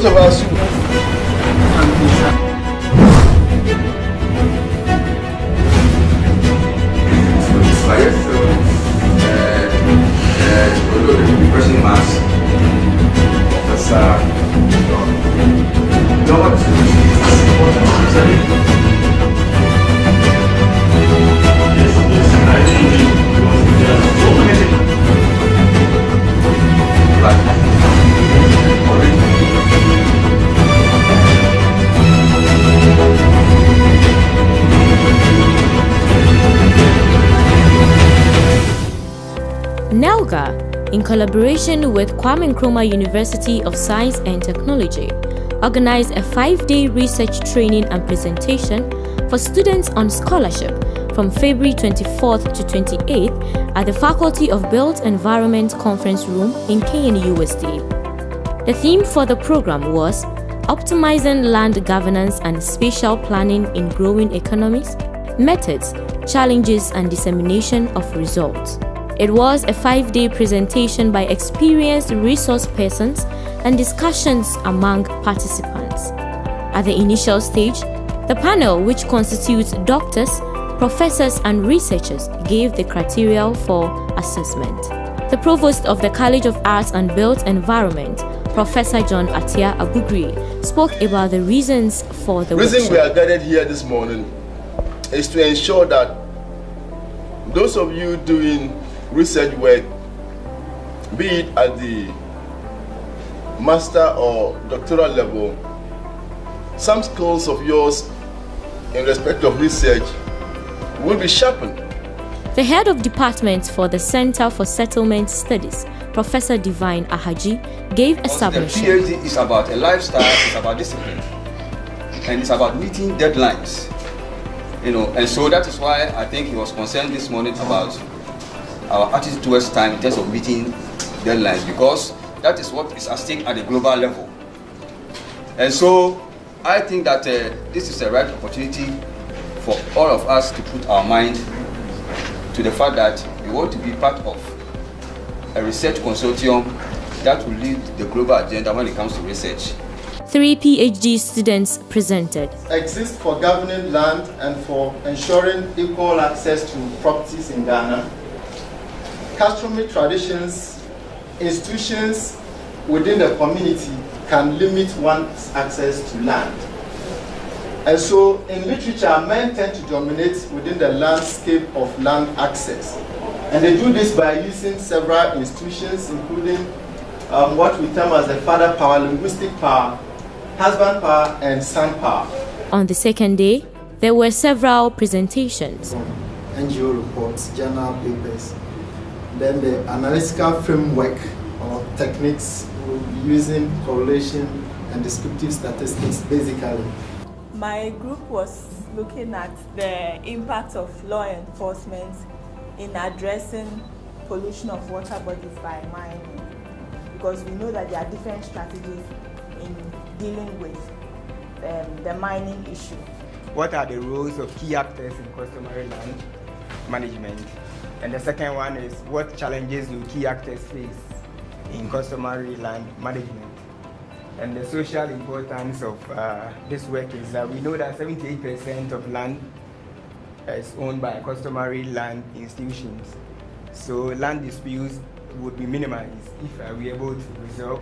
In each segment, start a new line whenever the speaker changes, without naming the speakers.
of us.
Person mass, Professor
NELGA, in collaboration with Kwame Nkrumah University of Science and Technology, organized a 5-day research training and presentation for students on scholarship from February 24th to 28th at the Faculty of Built Environment Conference Room in KNUST. The theme for the program was Optimizing Land Governance and Spatial Planning in Growing Economies, Methods, Challenges and Dissemination of Results. It was a 5-day presentation by experienced resource persons and discussions among participants. At the initial stage, the panel, which constitutes doctors, professors and researchers, gave the criteria for assessment. The provost of the College of Arts and Built Environment, Professor John Atia Abugri, spoke about the reasons for the workshop.
The reason we are gathered here this morning is to ensure that those of you doing research work, be it at the master or doctoral level, some skills of yours in respect of research will be sharpened.
The head of department for the Center for Settlement Studies, Professor Divine Ahaji, gave a submission.
The PhD is about a lifestyle, it's about discipline, and it's about meeting deadlines. And so that is why I think he was concerned this morning about our attitude towards time in terms of meeting deadlines, because that is what is at stake at the global level. And so I think that this is the right opportunity for all of us to put our mind to the fact that we want to be part of a research consortium that will lead the global agenda when it comes to research.
3 PhD students presented.
Exist for governing land and for ensuring equal access to properties in Ghana. Customary traditions, institutions within the community can limit one's access to land. And so in literature, men tend to dominate within the landscape of land access. And they do this by using several institutions, including what we term as the father power, linguistic power, husband power, and son power.
On the second day, there were several presentations.
NGO reports, journal papers, then the analytical framework or techniques will be using correlation and descriptive statistics basically.
My group was looking at the impact of law enforcement in addressing pollution of water bodies by mining, because we know that there are different strategies in dealing with the mining issue.
What are the roles of key actors in customary land management? And the second one is, what challenges do key actors face in customary land management? And the social importance of this work is that we know that 78% of land is owned by customary land institutions. So land disputes would be minimized if we are able to resolve.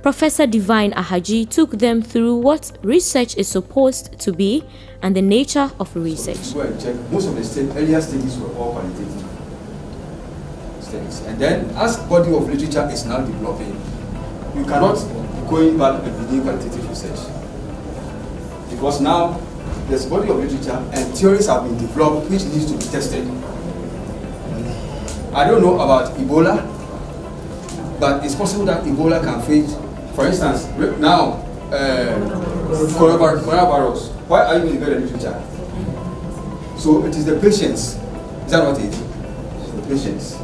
Professor Divine Ahaji took them through what research is supposed to be and the nature of research.
So go and check. Most of the earlier studies were all qualitative studies. And then as body of literature is now developing, you cannot go back and begin qualitative research. Because now there's a body of literature and theories have been developed which needs to be tested. I don't know about Ebola, but it's possible that Ebola can fade. For instance, now, coronavirus, why are you in the literature? So it is the patients. Is that what it is? It's the patients.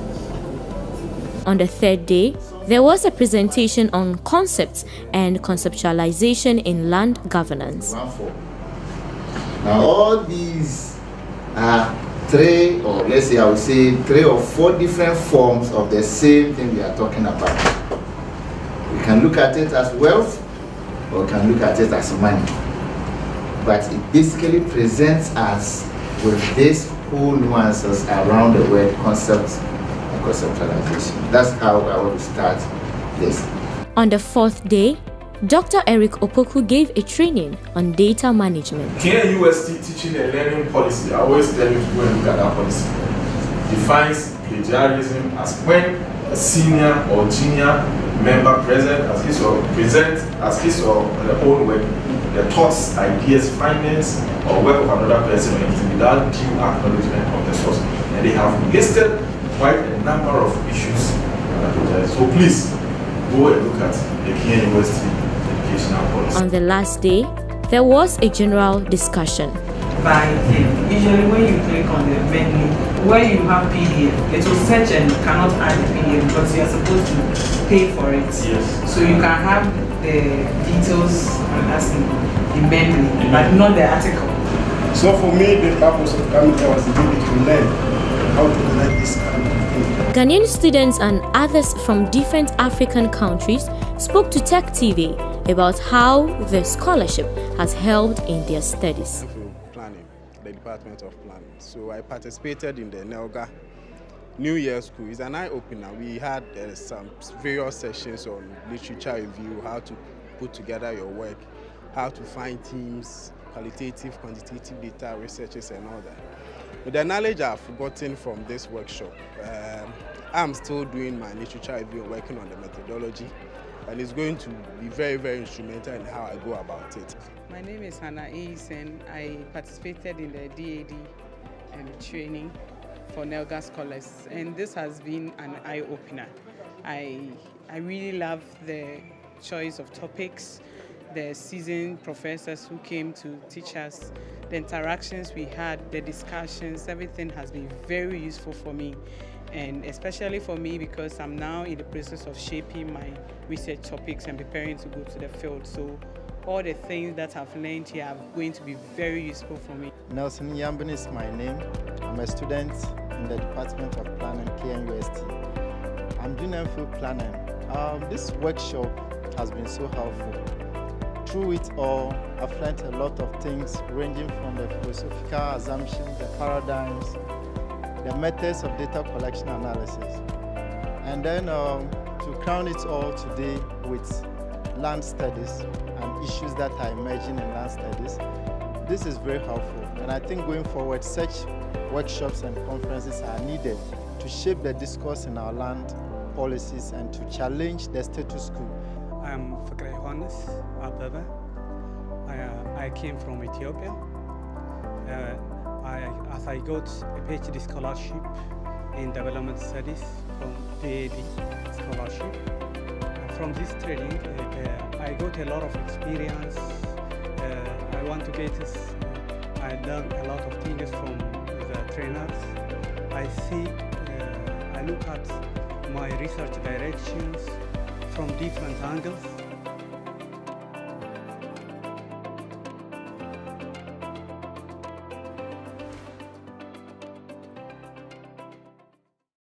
On the third day, there was a presentation on concepts and conceptualization in land governance.
Now all these are three, or let's say I would say 3 or 4 different forms of the same thing we are talking about. We can look at it as wealth,
or can look at it as money. But it basically presents us with these whole nuances around the word concept and conceptualization. That's how I want to start this.
On the fourth day, Dr. Eric Opoku gave a training on data management.
KNUST teaching and learning policy, I always tell you to go and look at that policy. Defines plagiarism as when a senior or junior member present as his or her own work, the thoughts, ideas, findings, or work of another person or anything without due acknowledgement of the source. And they have listed quite a number of issues. So please go and look at the KNUST educational policy.
On the last day, there was a general discussion.
By usually when you click on the menu where you have PDF, it will search and you cannot add the PDF because you are supposed to pay for it.
Yes.
So you can have the details as in the menu, but not the article.
So for me, the purpose of coming here was really to learn how to learn this kind of thing.
Ghanaian students and others from different African countries spoke to Tech TV about how the scholarship has helped in their studies.
Planning, the Department of Planning. So I participated in the NELGA New Year School. It's an eye-opener. We had some various sessions on literature review, how to put together your work, how to find themes, qualitative, quantitative data, researches and all that. With the knowledge I've gotten from this workshop, I'm still doing my literature review and working on the methodology, and it's going to be very, very instrumental in how I go about it.
My name is Hannah Ease and I participated in the DAD training for NELGA scholars, and this has been an eye-opener. I really love the choice of topics, the seasoned professors who came to teach us, the interactions we had, the discussions, everything has been very useful for me, and especially for me because I'm now in the process of shaping my research topics and preparing to go to the field. So all the things that I've learned here are going to be very useful for me.
Nelson Yambin is my name. I'm a student in the Department of Planning, KNUST. I'm doing MPhil planning. This workshop has been so helpful. Through it all, I've learned a lot of things ranging from the philosophical assumptions, the paradigms, the methods of data collection analysis. And then to crown it all today with land studies and issues that are emerging in land studies, this is very helpful. And I think going forward, such workshops and conferences are needed to shape the discourse in our land policies and to challenge the status quo.
I'm Fakre Johannes Abebe. I came from Ethiopia. I got a PhD scholarship in development studies from DAD scholarship. From this training, I got a lot of experience. I want to get this. I learned a lot of things from the trainers. I look at my research directions from different angles.